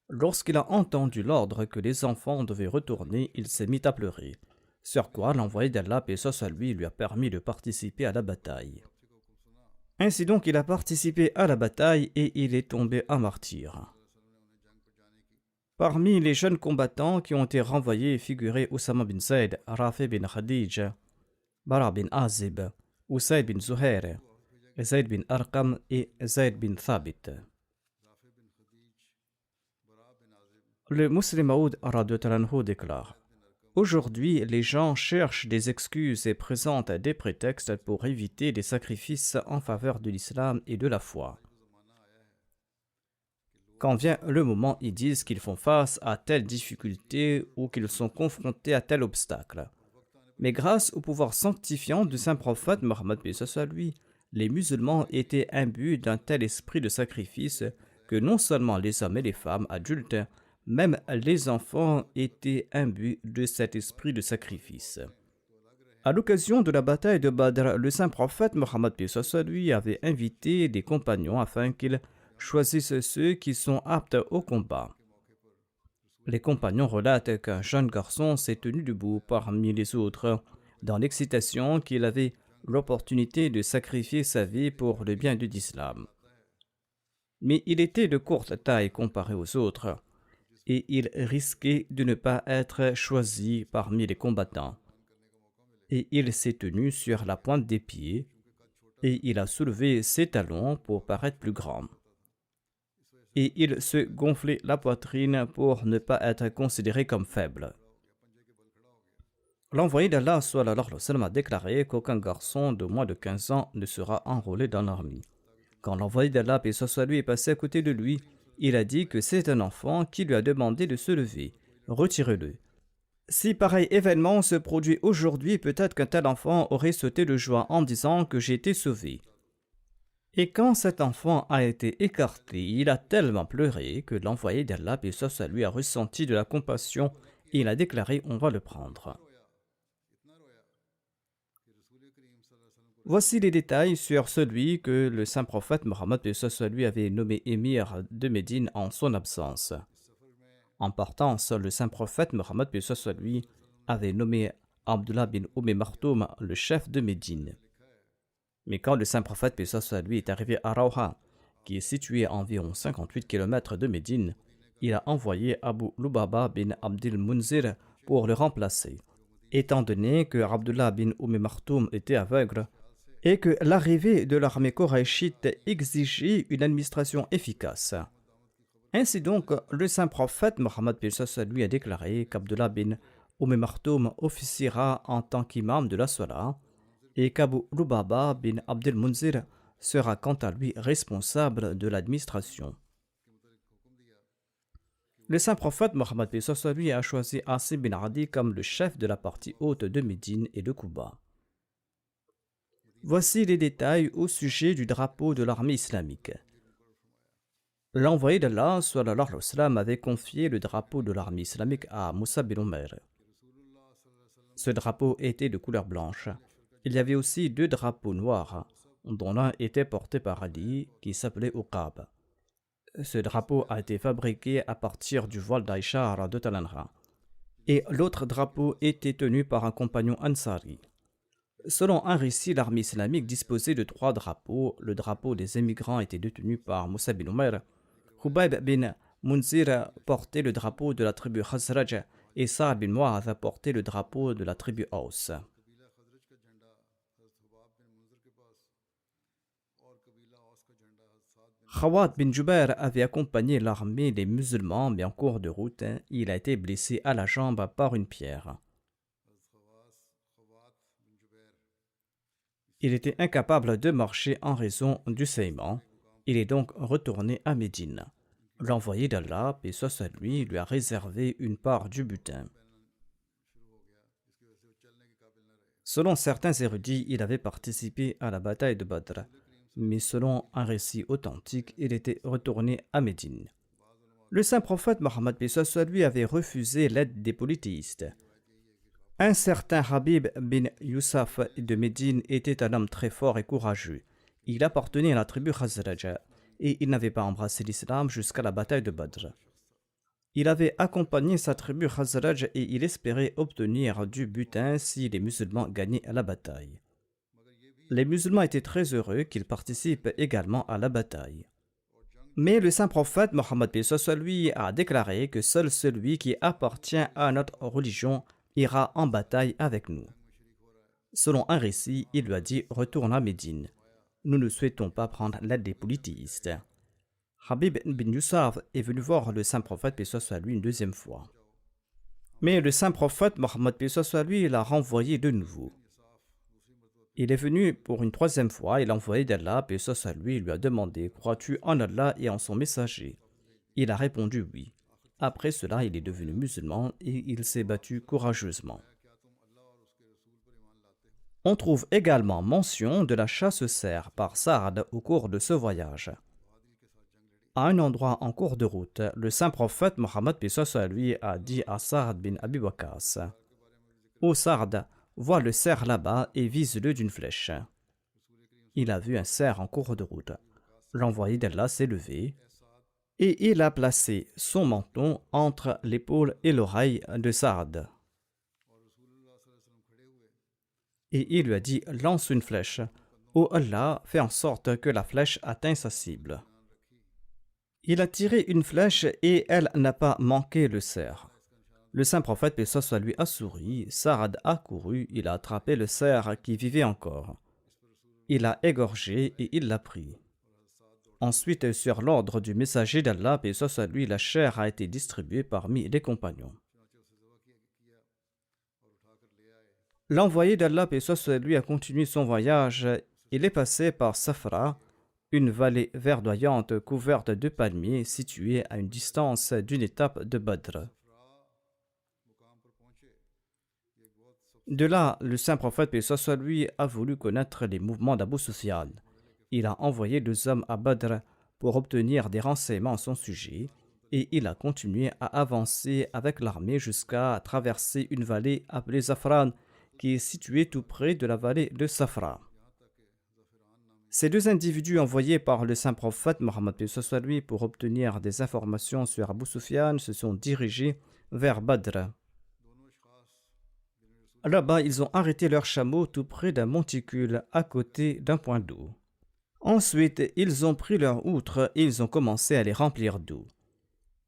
B: Lorsqu'il a entendu l'ordre que les enfants devaient retourner, il s'est mis à pleurer, sur quoi l'envoyé d'Allah, paix soit lui a permis de participer à la bataille. Ainsi donc, il a participé à la bataille et il est tombé un martyr. Parmi les jeunes combattants qui ont été renvoyés figuraient Oussama bin Zayd, Rafi bin Khadij, Bara bin Azib, Usayd bin Zuhair, Zayd bin Arqam et Zayd bin Thabit. Le Muslim Maud radhiyallahu déclare: Aujourd'hui, les gens cherchent des excuses et présentent des prétextes pour éviter des sacrifices en faveur de l'islam et de la foi. Quand vient le moment, ils disent qu'ils font face à telle difficulté ou qu'ils sont confrontés à tel obstacle. Mais grâce au pouvoir sanctifiant du saint prophète Mohammed paix soit lui, les musulmans étaient imbus d'un tel esprit de sacrifice que non seulement les hommes et les femmes adultes, même les enfants étaient imbus de cet esprit de sacrifice. À l'occasion de la bataille de Badr, le saint prophète Mohammed paix soit lui avait invité des compagnons afin qu'ils choisissent ceux qui sont aptes au combat. Les compagnons relatent qu'un jeune garçon s'est tenu debout parmi les autres dans l'excitation qu'il avait l'opportunité de sacrifier sa vie pour le bien de l'islam. Mais il était de courte taille comparé aux autres, et il risquait de ne pas être choisi parmi les combattants. Et il s'est tenu sur la pointe des pieds, et il a soulevé ses talons pour paraître plus grand. Et il se gonflait la poitrine pour ne pas être considéré comme faible. L'envoyé d'Allah sallallahu alayhi wa sallam a déclaré qu'aucun garçon de moins de 15 ans ne sera enrôlé dans l'armée. Quand l'envoyé d'Allah, paix soit lui, est passé à côté de lui, il a dit que c'est un enfant qui lui a demandé de se lever. Retirez-le. Si pareil événement se produit aujourd'hui, peut-être qu'un tel enfant aurait sauté de joie en disant que j'ai été sauvé. Et quand cet enfant a été écarté, il a tellement pleuré que l'envoyé d'Allah, paix soit lui, a ressenti de la compassion et il a déclaré on va le prendre. Voici les détails sur celui que le saint prophète Mohammed lui avait nommé émir de Médine en son absence. En partance, le saint prophète Mohammed lui avait nommé Abdullah bin Maktoum le chef de Médine. Mais quand le saint prophète lui est arrivé à Rawha, qui est situé à environ 58 km de Médine, il a envoyé Abu Lubaba bin Abdil Munzir pour le remplacer. Étant donné que Abdullah bin Maktoum était aveugle, et que l'arrivée de l'armée koraïchite exigeait une administration efficace. Ainsi donc, le saint prophète Mohammed lui a déclaré qu'Abdullah bin Maktoum officiera en tant qu'imam de la Salah et qu'Abu Lubaba bin Abdel Munzir sera quant à lui responsable de l'administration. Le saint prophète Mohammed lui a choisi Asim bin Adi comme le chef de la partie haute de Médine et de Kouba. Voici les détails au sujet du drapeau de l'armée islamique. L'envoyé d'Allah sallallahu alayhi wa sallam avait confié le drapeau de l'armée islamique à Moussa bin Umair. Ce drapeau était de couleur blanche. Il y avait aussi 2 drapeaux noirs, dont l'un était porté par Ali, qui s'appelait Uqab. Ce drapeau a été fabriqué à partir du voile d'Aïcha radhiyallahu anha. Et l'autre drapeau était tenu par un compagnon Ansari. Selon un récit, l'armée islamique disposait de 3 drapeaux. Le drapeau des émigrants était détenu par Moussa bin Umair. Khubayb bin Munzir portait le drapeau de la tribu Khazraj et Sa'd bin Mu'adh portait le drapeau de la tribu Aus. Khawat bin Jubair avait accompagné l'armée des musulmans, mais en cours de route, il a été blessé à la jambe par une pierre. Il était incapable de marcher en raison du saignement. Il est donc retourné à Médine. L'envoyé d'Allah, paix soit lui a réservé une part du butin. Selon certains érudits, il avait participé à la bataille de Badr, mais selon un récit authentique, il était retourné à Médine. Le saint prophète Mohammed paix soit lui avait refusé l'aide des polythéistes. Un certain Habib bin Youssaf de Médine était un homme très fort et courageux. Il appartenait à la tribu Khazraj et il n'avait pas embrassé l'islam jusqu'à la bataille de Badr. Il avait accompagné sa tribu Khazraj et il espérait obtenir du butin si les musulmans gagnaient la bataille. Les musulmans étaient très heureux qu'il participe également à la bataille. Mais le saint prophète Mohammed lui a déclaré que seul celui qui appartient à notre religion ira en bataille avec nous. Selon un récit, il lui a dit « Retourne à Médine. Nous ne souhaitons pas prendre l'aide des polythéistes. » Habib bin Youssaf est venu voir le saint prophète paix soit lui une deuxième fois. Mais le saint prophète Mohammed paix soit lui l'a renvoyé de nouveau. Il est venu pour une 3e fois et l'envoyé d'Allah paix soit lui a demandé « Crois-tu en Allah et en son messager ?» Il a répondu « Oui. » Après cela, il est devenu musulman et il s'est battu courageusement. On trouve également mention de la chasse aux cerfs par Saad au cours de ce voyage. À un endroit en cours de route, le saint prophète Mohammed lui a dit à Saad bin Abi Waqqas « Ô Saad, vois le cerf là-bas et vise-le d'une flèche. » Il a vu un cerf en cours de route. L'envoyé d'Allah s'est levé et il a placé son menton entre l'épaule et l'oreille de Saad. et il lui a dit: lance une flèche. Ô Allah, fais en sorte que la flèche atteigne sa cible. Il a tiré une flèche et elle n'a pas manqué le cerf. Le saint prophète, paix soit sur lui, a souri. Saad a couru, il a attrapé le cerf qui vivait encore. Il l'a égorgé et il l'a pris. Ensuite, sur l'ordre du messager d'Allah, paix soit sur lui, la chair a été distribuée parmi les compagnons. L'envoyé d'Allah, paix soit sur lui, a continué son voyage. Il est passé par Safra, une vallée verdoyante couverte de palmiers située à une distance d'une étape de Badr. De là, le saint prophète, paix soit sur lui, a voulu connaître les mouvements d'Abu Sufyan. Il a envoyé 2 hommes à Badr pour obtenir des renseignements à son sujet et il a continué à avancer avec l'armée jusqu'à traverser une vallée appelée Zafran qui est située tout près de la vallée de Safra. Ces 2 individus envoyés par le saint prophète Mohammed lui pour obtenir des informations sur Abu Sufyan se sont dirigés vers Badr. Là-bas, ils ont arrêté leurs chameaux tout près d'un monticule à côté d'un point d'eau. Ensuite, ils ont pris leurs outres et ils ont commencé à les remplir d'eau.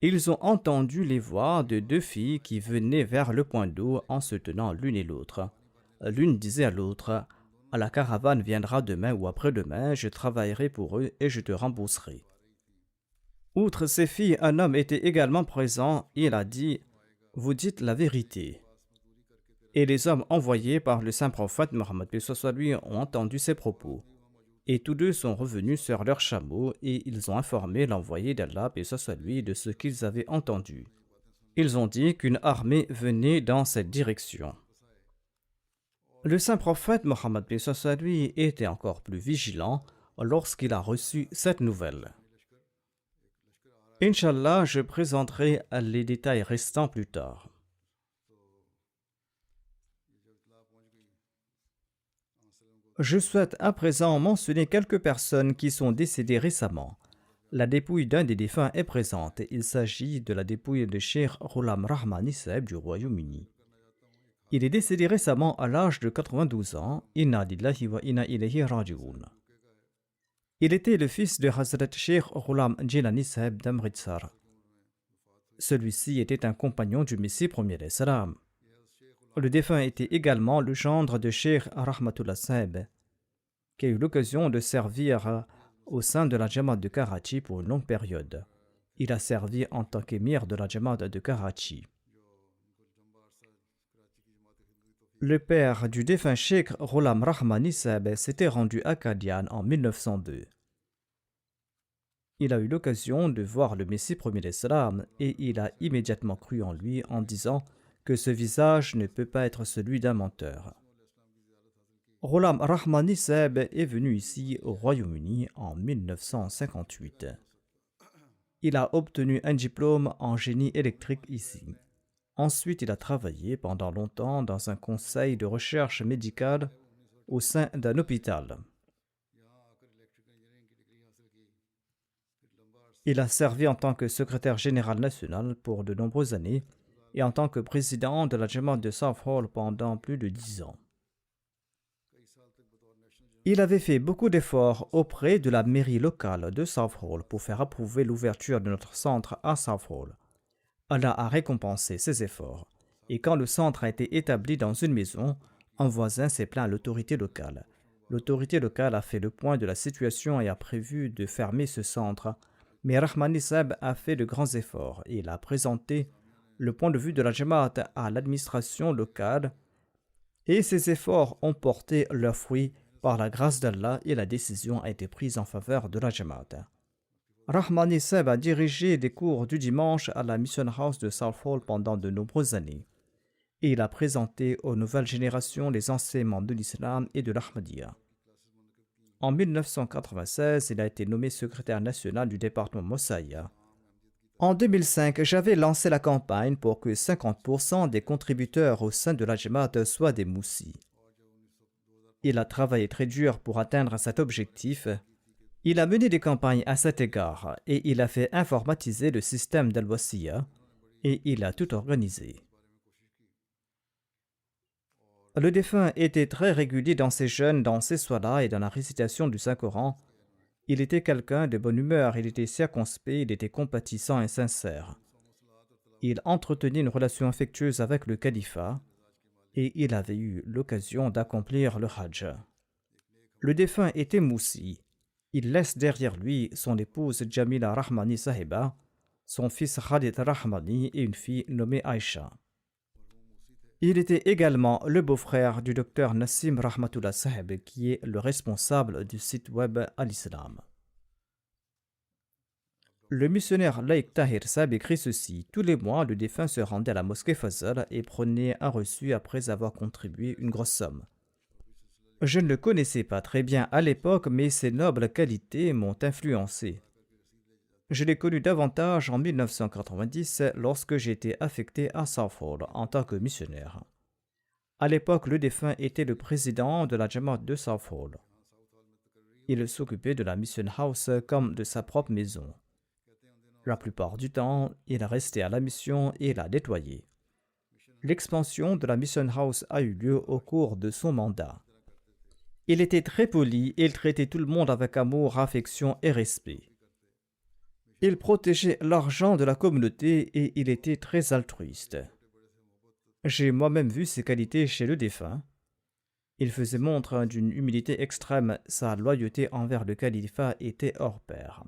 B: Ils ont entendu les voix de 2 filles qui venaient vers le point d'eau en se tenant l'une et l'autre. L'une disait à l'autre: la caravane viendra demain ou après-demain, je travaillerai pour eux et je te rembourserai. Outre ces filles, un homme était également présent et il a dit: vous dites la vérité. Et les hommes envoyés par le saint prophète Mohammed lui ont entendu ces propos. Et tous 2 sont revenus sur leurs chameaux et ils ont informé l'envoyé d'Allah lui de ce qu'ils avaient entendu. Ils ont dit qu'une armée venait dans cette direction. Le saint prophète Mohammed lui était encore plus vigilant lorsqu'il a reçu cette nouvelle. Inch'Allah, je présenterai les détails restants plus tard. Je souhaite à présent mentionner quelques personnes qui sont décédées récemment. La dépouille d'un des défunts est présente. Il s'agit de la dépouille de Cheikh Ghulam Rahmani Saheb du Royaume-Uni. Il est décédé récemment à l'âge de 92 ans. Inna lillahi wa inna ilayhi raji'un. Il était le fils de Hazrat Cheikh Ghulam Jilani Saheb d'Amritsar. Celui-ci était un compagnon du Messie premier salam. Le défunt était également le gendre de Cheikh Rahmatullah Saheb, qui a eu l'occasion de servir au sein de la Jamaat de Karachi pour une longue période. Il a servi en tant qu'émir de la Jamaat de Karachi. Le père du défunt Cheikh Ghulam Rahmani Saheb s'était rendu à Qadian en 1902. Il a eu l'occasion de voir le Messie premier salam et il a immédiatement cru en lui en disant que ce visage ne peut pas être celui d'un menteur. Ghulam Rahmani Saheb est venu ici au Royaume-Uni en 1958. Il a obtenu un diplôme en génie électrique ici. Ensuite, il a travaillé pendant longtemps dans un conseil de recherche médicale au sein d'un hôpital. Il a servi en tant que secrétaire général national pour de nombreuses années et en tant que président de la Jamaat de Southall pendant plus de 10 ans. Il avait fait beaucoup d'efforts auprès de la mairie locale de Southall pour faire approuver l'ouverture de notre centre à Southall. Allah a récompensé ses efforts, et quand le centre a été établi dans une maison, un voisin s'est plaint à l'autorité locale. L'autorité locale a fait le point de la situation et a prévu de fermer ce centre, mais Rahmani Saheb a fait de grands efforts et il a présenté le point de vue de la Jamaat à l'administration locale et ces efforts ont porté leurs fruits par la grâce d'Allah et la décision a été prise en faveur de la Jamaat. Rahmani Saheb a dirigé des cours du dimanche à la Mission House de Southall pendant de nombreuses années et il a présenté aux nouvelles générations les enseignements de l'islam et de l'Ahmadiyya. En 1996, il a été nommé secrétaire national du département Mossaya. En 2005, j'avais lancé la campagne pour que 50% des contributeurs au sein de la Jamaat soient des moussis. Il a travaillé très dur pour atteindre cet objectif. Il a mené des campagnes à cet égard et il a fait informatiser le système d'Al-Wasiya et il a tout organisé. Le défunt était très régulier dans ses jeûnes, dans ses soilas et dans la récitation du Saint-Coran. Il était quelqu'un de bonne humeur, il était circonspect, il était compatissant et sincère. Il entretenait une relation affectueuse avec le califat et il avait eu l'occasion d'accomplir le Hajj. Le défunt était Moussi. Il laisse derrière lui son épouse Jamila Rahmani Sahiba, son fils Khalid Rahmani et une fille nommée Aïcha. Il était également le beau-frère du docteur Nassim Rahmatullah Sahib, qui est le responsable du site web Al-Islam. Le missionnaire laïc Tahir Sahib écrit ceci: tous les mois, le défunt se rendait à la mosquée Fazal et prenait un reçu après avoir contribué une grosse somme. Je ne le connaissais pas très bien à l'époque, mais ses nobles qualités m'ont influencé. Je l'ai connu davantage en 1990 lorsque j'ai été affecté à Southall en tant que missionnaire. À l'époque, le défunt était le président de la Jamaat de Southall. Il s'occupait de la Mission House comme de sa propre maison. La plupart du temps, il restait à la mission et la nettoyait. L'expansion de la Mission House a eu lieu au cours de son mandat. Il était très poli et il traitait tout le monde avec amour, affection et respect. Il protégeait l'argent de la communauté et il était très altruiste. J'ai moi-même vu ses qualités chez le défunt. Il faisait montre d'une humilité extrême, sa loyauté envers le califat était hors pair.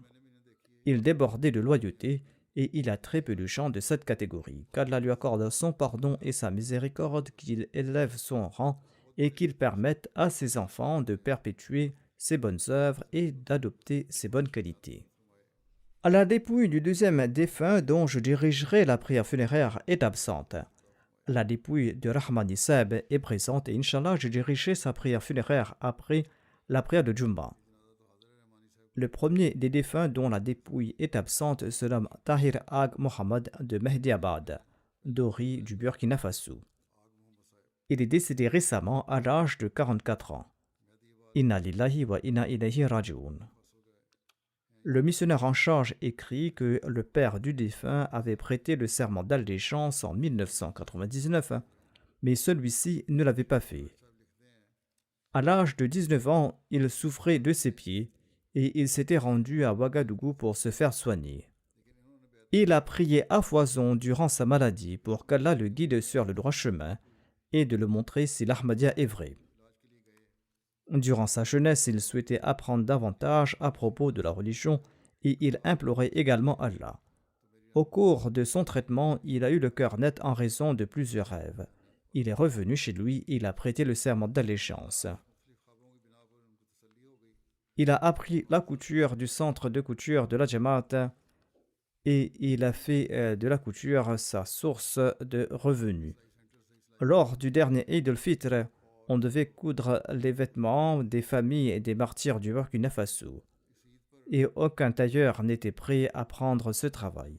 B: Il débordait de loyauté et il a très peu de gens de cette catégorie, qu'Allah lui accorde son pardon et sa miséricorde, qu'il élève son rang et qu'il permette à ses enfants de perpétuer ses bonnes œuvres et d'adopter ses bonnes qualités. À la dépouille du deuxième défunt dont je dirigerai la prière funéraire est absente. La dépouille de Rahmani Sahib est présente et Inch'Allah, je dirigerai sa prière funéraire après la prière de Jumma. Le premier des défunts dont la dépouille est absente se nomme Tahir Ag Mohammad de Mehdiabad, d'Ori du Burkina Faso. Il est décédé récemment à l'âge de 44 ans. Inna lillahi wa inna ilayhi raji'un. Le missionnaire en charge écrit que le père du défunt avait prêté le serment d'allégeance en 1999, mais celui-ci ne l'avait pas fait. À l'âge de 19 ans, il souffrait de ses pieds et il s'était rendu à Ouagadougou pour se faire soigner. Il a prié à foison durant sa maladie pour qu'Allah le guide sur le droit chemin et de le montrer si l'Ahmadiyya est vrai. Durant sa jeunesse, il souhaitait apprendre davantage à propos de la religion et il implorait également Allah. Au cours de son traitement, il a eu le cœur net en raison de plusieurs rêves. Il est revenu chez lui et il a prêté le serment d'allégeance. Il a appris la couture du centre de couture de la Jamaat et il a fait de la couture sa source de revenus. Lors du dernier Eid al-Fitr, on devait coudre les vêtements des familles et des martyrs du Burkina Faso. Et aucun tailleur n'était prêt à prendre ce travail.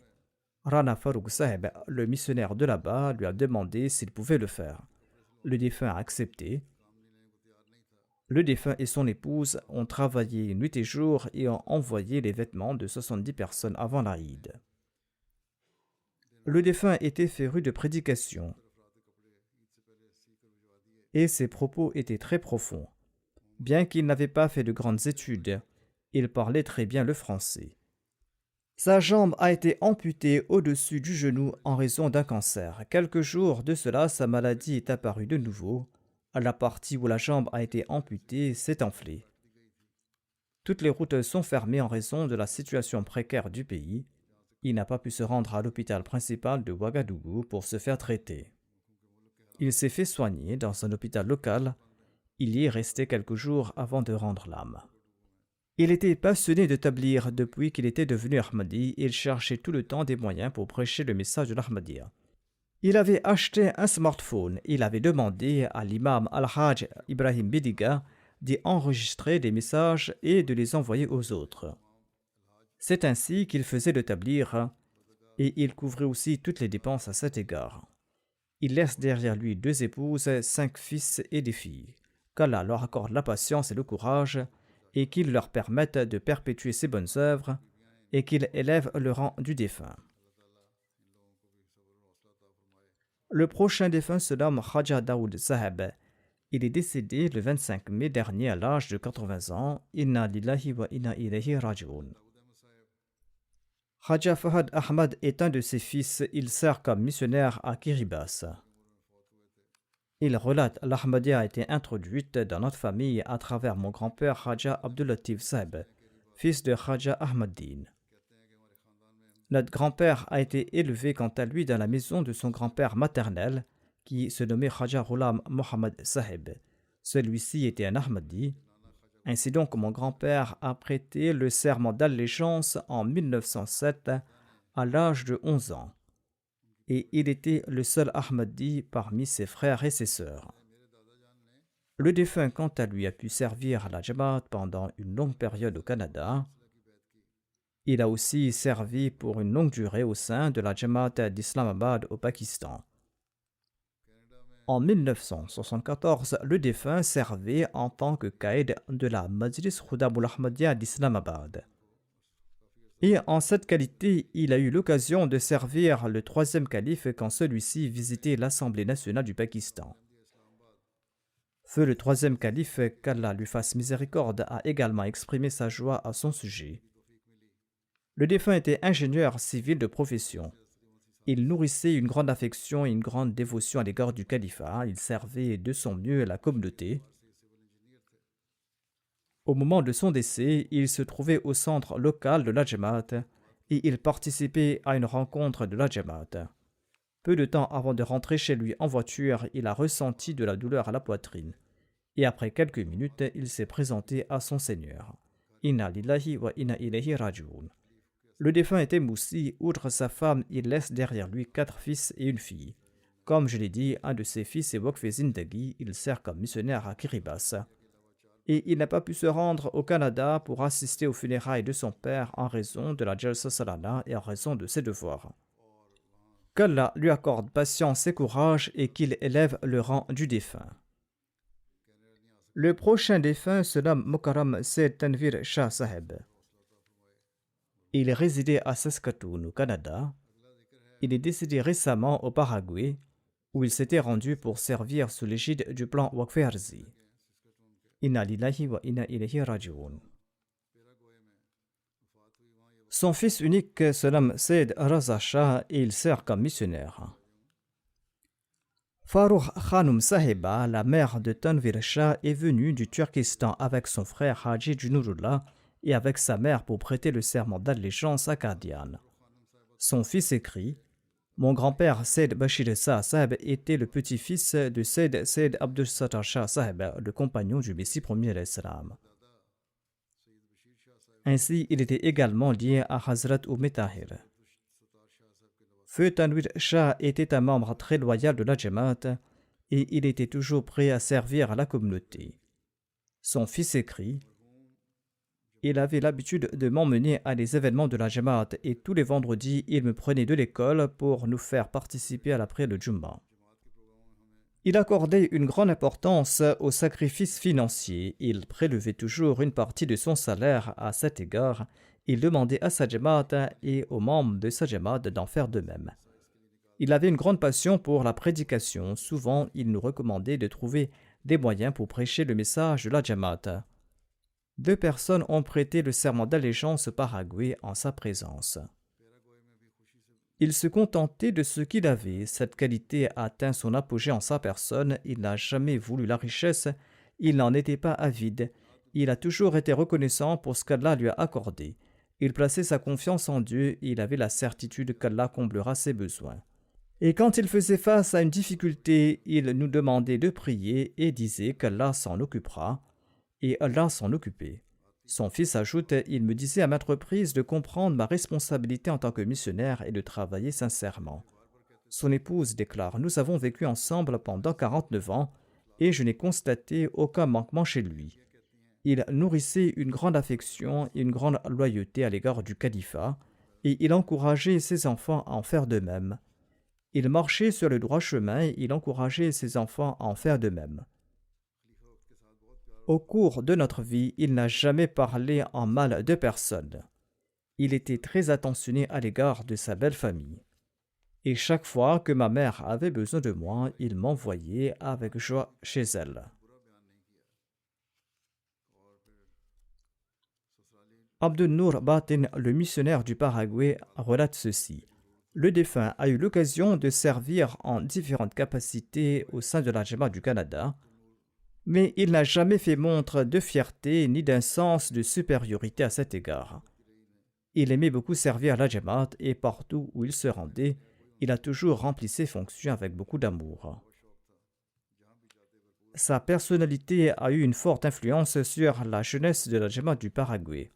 B: Rana Farouk Sahib, le missionnaire de là-bas, lui a demandé s'il pouvait le faire. Le défunt a accepté. Le défunt et son épouse ont travaillé nuit et jour et ont envoyé les vêtements de 70 personnes avant l'Aïd. Le défunt était féru de prédication et ses propos étaient très profonds. Bien qu'il n'avait pas fait de grandes études, il parlait très bien le français. Sa jambe a été amputée au-dessus du genou en raison d'un cancer. Quelques jours de cela, sa maladie est apparue de nouveau. La partie où la jambe a été amputée s'est enflée. Toutes les routes sont fermées en raison de la situation précaire du pays. Il n'a pas pu se rendre à l'hôpital principal de Ouagadougou pour se faire traiter. Il s'est fait soigner dans un hôpital local. Il y est resté quelques jours avant de rendre l'âme. Il était passionné de tablir depuis qu'il était devenu Ahmadi et il cherchait tout le temps des moyens pour prêcher le message de l'Ahmadiyya. Il avait acheté un smartphone. Il avait demandé à l'imam Al-Hajj Ibrahim Bidiga d'y enregistrer des messages et de les envoyer aux autres. C'est ainsi qu'il faisait le tablir et il couvrait aussi toutes les dépenses à cet égard. Il laisse derrière lui 2 épouses, 5 fils et des filles. Qu'Allah leur accorde la patience et le courage et qu'il leur permette de perpétuer ses bonnes œuvres et qu'il élève le rang du défunt. Le prochain défunt se nomme Khaja Daoud Sahib. Il est décédé le 25 mai dernier à l'âge de 80 ans. Inna lillahi wa inna ilayhi raji'un. Khaja Fahad Ahmad est un de ses fils. Il sert comme missionnaire à Kiribati. Il relate: l'Ahmadiyya a été introduite dans notre famille à travers mon grand-père Khaja Abdul-Latif Saheb, fils de Khaja Ahmaddin. Notre grand-père a été élevé quant à lui dans la maison de son grand-père maternel, qui se nommait Khaja Ghulam Mohammad Saheb. Celui-ci était un Ahmadi. Ainsi donc, mon grand-père a prêté le serment d'allégeance en 1907 à l'âge de 11 ans. Et il était le seul Ahmadi parmi ses frères et ses sœurs. Le défunt, quant à lui, a pu servir la Jamaat pendant une longue période au Canada. Il a aussi servi pour une longue durée au sein de la Jamaat d'Islamabad au Pakistan. En 1974, le défunt servait en tant que caïd de la Majlis Khudamul Ahmadiyya d'Islamabad. Et en cette qualité, il a eu l'occasion de servir le troisième calife quand celui-ci visitait l'Assemblée nationale du Pakistan. Feu le troisième calife, qu'Allah lui fasse miséricorde, a également exprimé sa joie à son sujet. Le défunt était ingénieur civil de profession. Il nourrissait une grande affection et une grande dévotion à l'égard du califat. Il servait de son mieux la communauté. Au moment de son décès, il se trouvait au centre local de la Jamaat et il participait à une rencontre de la Jamaat. Peu de temps avant de rentrer chez lui en voiture, il a ressenti de la douleur à la poitrine. Et après quelques minutes, il s'est présenté à son Seigneur. Inna lillahi wa inna ilayhi raji'un. Le défunt était moussi. Outre sa femme, il laisse derrière lui 4 fils et une fille. Comme je l'ai dit, un de ses fils est Waqf Zindagi. Il sert comme missionnaire à Kiribati. Et il n'a pas pu se rendre au Canada pour assister aux funérailles de son père en raison de la Jalsa Salana et en raison de ses devoirs. Qu'Allah lui accorde patience et courage et qu'il élève le rang du défunt. Le prochain défunt se nomme Mukarram Sayyid Tanvir Shah Saheb. Il résidait à Saskatoon, au Canada. Il est décédé récemment au Paraguay, où il s'était rendu pour servir sous l'égide du plan Waqf Arzi. Inna lillahi wa inna ilayhi raji'un. Son fils unique se nomme Sayyid Raza Shah et il sert comme missionnaire. Farouk Khanum Sahiba, la mère de Tanvir Shah, est venue du Turkestan avec son frère Haji Junurullah et avec sa mère pour prêter le serment d'allégeance à Qadian. Son fils écrit: mon grand-père Sayyid Bashir Shah Saheb était le petit-fils de Sayyid Abdul Sattar Shah Saheb, le compagnon du Messie premier l'Islam. Ainsi, il était également lié à Hazrat Tahir. Feu Tanvir Shah était un membre très loyal de la Jamaat et il était toujours prêt à servir à la communauté. Son fils écrit: il avait l'habitude de m'emmener à des événements de la Jamaat et tous les vendredis, il me prenait de l'école pour nous faire participer à la prière de Jumma. Il accordait une grande importance aux sacrifices financiers. Il prélevait toujours une partie de son salaire à cet égard. Il demandait à sa Jamaat et aux membres de sa Jamaat d'en faire de même. Il avait une grande passion pour la prédication. Souvent, il nous recommandait de trouver des moyens pour prêcher le message de la Jamaat. 2 personnes ont prêté le serment d'allégeance au Paraguay en sa présence. Il se contentait de ce qu'il avait. Cette qualité a atteint son apogée en sa personne. Il n'a jamais voulu la richesse. Il n'en était pas avide. Il a toujours été reconnaissant pour ce qu'Allah lui a accordé. Il plaçait sa confiance en Dieu et il avait la certitude qu'Allah comblera ses besoins. Et quand il faisait face à une difficulté, il nous demandait de prier et disait qu'Allah s'en occupera. Et Allah s'en occupait. Son fils ajoute: il me disait à maintes reprises de comprendre ma responsabilité en tant que missionnaire et de travailler sincèrement. Son épouse déclare: nous avons vécu ensemble pendant 49 ans et je n'ai constaté aucun manquement chez lui. Il nourrissait une grande affection et une grande loyauté à l'égard du califat et il encourageait ses enfants à en faire de même. Il marchait sur le droit chemin et il encourageait ses enfants à en faire de même. Au cours de notre vie, il n'a jamais parlé en mal de personne. Il était très attentionné à l'égard de sa belle famille. Et chaque fois que ma mère avait besoin de moi, il m'envoyait avec joie chez elle. Abdul Nour Batin, le missionnaire du Paraguay, relate ceci. Le défunt a eu l'occasion de servir en différentes capacités au sein de la Jamaat du Canada, mais il n'a jamais fait montre de fierté ni d'un sens de supériorité à cet égard. Il aimait beaucoup servir la Jamaat et partout où il se rendait, il a toujours rempli ses fonctions avec beaucoup d'amour. Sa personnalité a eu une forte influence sur la jeunesse de la Jamaat du Paraguay.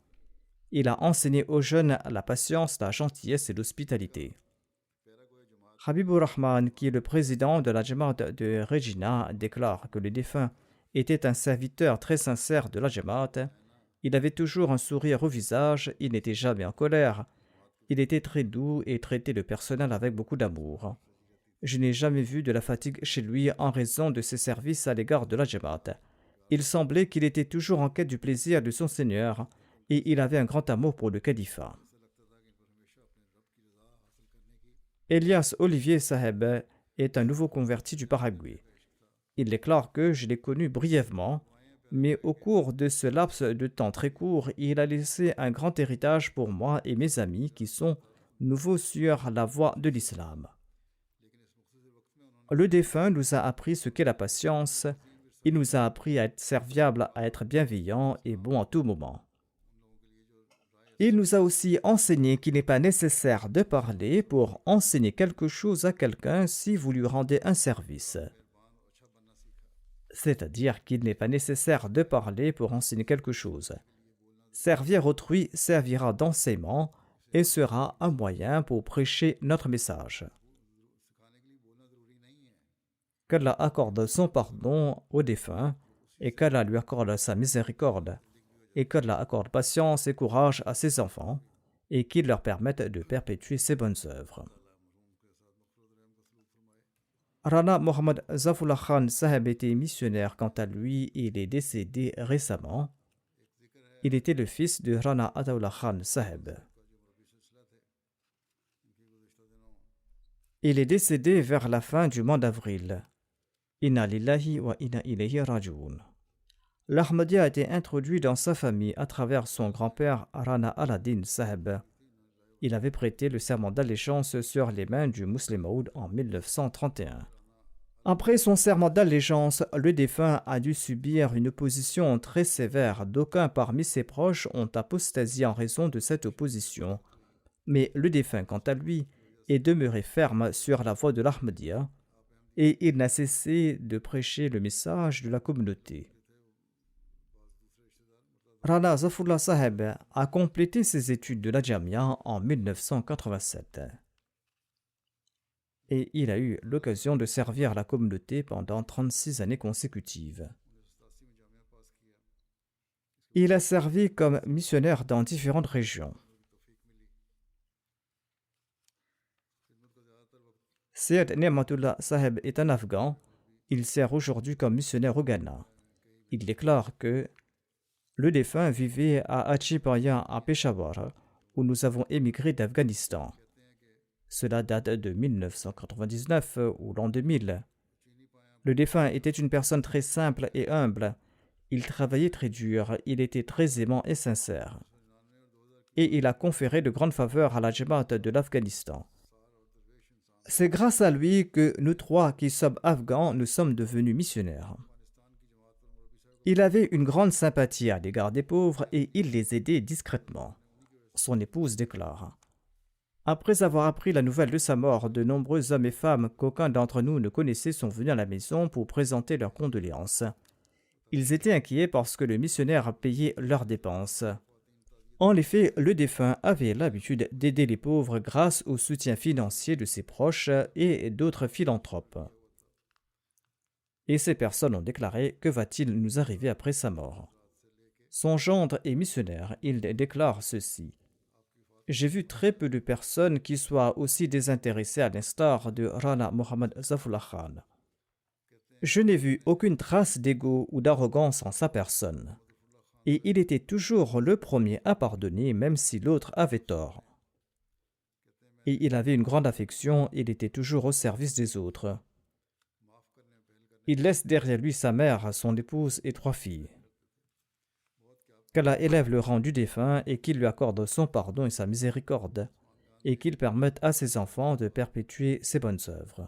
B: Il a enseigné aux jeunes la patience, la gentillesse et l'hospitalité. Habibur Rahman, qui est le président de la Jamaat de Regina, déclare que le défunt était un serviteur très sincère de la Jamaat. Il avait toujours un sourire au visage, il n'était jamais en colère. Il était très doux et traitait le personnel avec beaucoup d'amour. Je n'ai jamais vu de la fatigue chez lui en raison de ses services à l'égard de la Jamaat. Il semblait qu'il était toujours en quête du plaisir de son Seigneur et il avait un grand amour pour le califat. Elias Olivier Saheb est un nouveau converti du Paraguay. Il déclare que je l'ai connu brièvement, mais au cours de ce laps de temps très court, il a laissé un grand héritage pour moi et mes amis qui sont nouveaux sur la voie de l'islam. Le défunt nous a appris ce qu'est la patience. Il nous a appris à être serviable, à être bienveillant et bon en tout moment. Il nous a aussi enseigné qu'il n'est pas nécessaire de parler pour enseigner quelque chose à quelqu'un si vous lui rendez un service. C'est-à-dire qu'il n'est pas nécessaire de parler pour enseigner quelque chose. Servir autrui servira d'enseignement et sera un moyen pour prêcher notre message. Qu'Allah accorde son pardon au défunt et qu'Allah lui accorde sa miséricorde et qu'Allah accorde patience et courage à ses enfants et qu'il leur permette de perpétuer ses bonnes œuvres. Rana Mohammad Zafullah Khan Saheb était missionnaire. Quant à lui, il est décédé récemment. Il était le fils de Rana Ataullah Khan Saheb. Il est décédé vers la fin du mois d'avril. Inna lillahi wa inna ilayhi rajoun. L'Ahmadiyya a été introduit dans sa famille à travers son grand-père Rana Aladdin Saheb. Il avait prêté le serment d'allégeance sur les mains du Muslim Maud en 1931. Après son serment d'allégeance, le défunt a dû subir une opposition très sévère. D'aucuns parmi ses proches ont apostasié en raison de cette opposition. Mais le défunt, quant à lui, est demeuré ferme sur la voie de l'Ahmadiyya et il n'a cessé de prêcher le message de la communauté. Rana Zafullah Saheb a complété ses études de la Jamia en 1987 et il a eu l'occasion de servir la communauté pendant 36 années consécutives. Il a servi comme missionnaire dans différentes régions. Syed Ni'matullah Saheb est un Afghan. Il sert aujourd'hui comme missionnaire au Ghana. Il déclare que le défunt vivait à Achipaya à Peshawar, où nous avons émigré d'Afghanistan. Cela date de 1999 ou l'an 2000. Le défunt était une personne très simple et humble. Il travaillait très dur, il était très aimant et sincère. Et il a conféré de grandes faveurs à la Jamaat de l'Afghanistan. C'est grâce à lui que nous trois qui sommes afghans, nous sommes devenus missionnaires. Il avait une grande sympathie à l'égard des pauvres et il les aidait discrètement. Son épouse déclare: après avoir appris la nouvelle de sa mort, de nombreux hommes et femmes qu'aucun d'entre nous ne connaissait sont venus à la maison pour présenter leurs condoléances. Ils étaient inquiets parce que le missionnaire payait leurs dépenses. En effet, le défunt avait l'habitude d'aider les pauvres grâce au soutien financier de ses proches et d'autres philanthropes. Et ces personnes ont déclaré: que va-t-il nous arriver après sa mort? Son gendre est missionnaire. Il déclare ceci: j'ai vu très peu de personnes qui soient aussi désintéressées à l'instar de Rana Mohammad Zafullah Khan. Je n'ai vu aucune trace d'ego ou d'arrogance en sa personne. Et il était toujours le premier à pardonner, même si l'autre avait tort. Et il avait une grande affection, il était toujours au service des autres. Il laisse derrière lui sa mère, son épouse et 3 filles. qu'Allah élève le rang du défunt et qu'il lui accorde son pardon et sa miséricorde, et qu'il permette à ses enfants de perpétuer ses bonnes œuvres.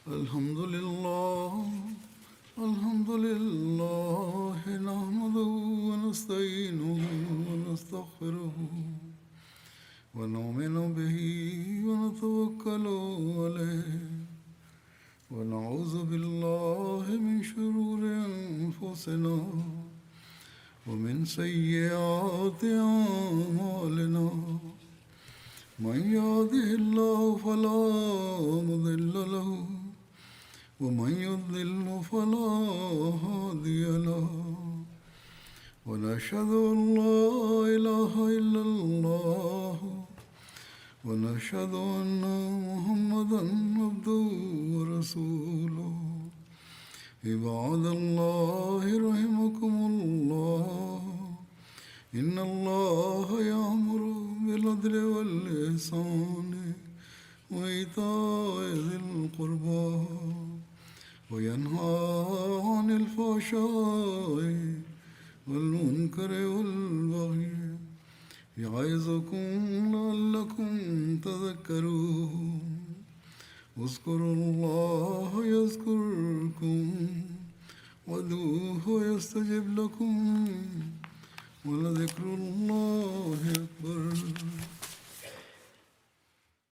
A: الحمد لله الحمد لله نحمده ونستعينه ونستغفره ونؤمن به ونتوكل عليه ونعوذ بالله من شرور أنفسنا ومن سيئات أعمالنا من يهده الله فلا مضل له ومن يضلل فلا هادي له ونشهد أن لا إله إلا الله ونشهد أن محمدا عبده ورسوله عباد الله رحمكم الله إن الله يأمر بالعدل والإحسان وإيتاء ذي القربى وينهى عن الفحشاء والمنكر والبغي يعظكم لعلكم تذكرون اذكروا الله يذكركم وادعوه يستجب لكم ولذكر الله أكبر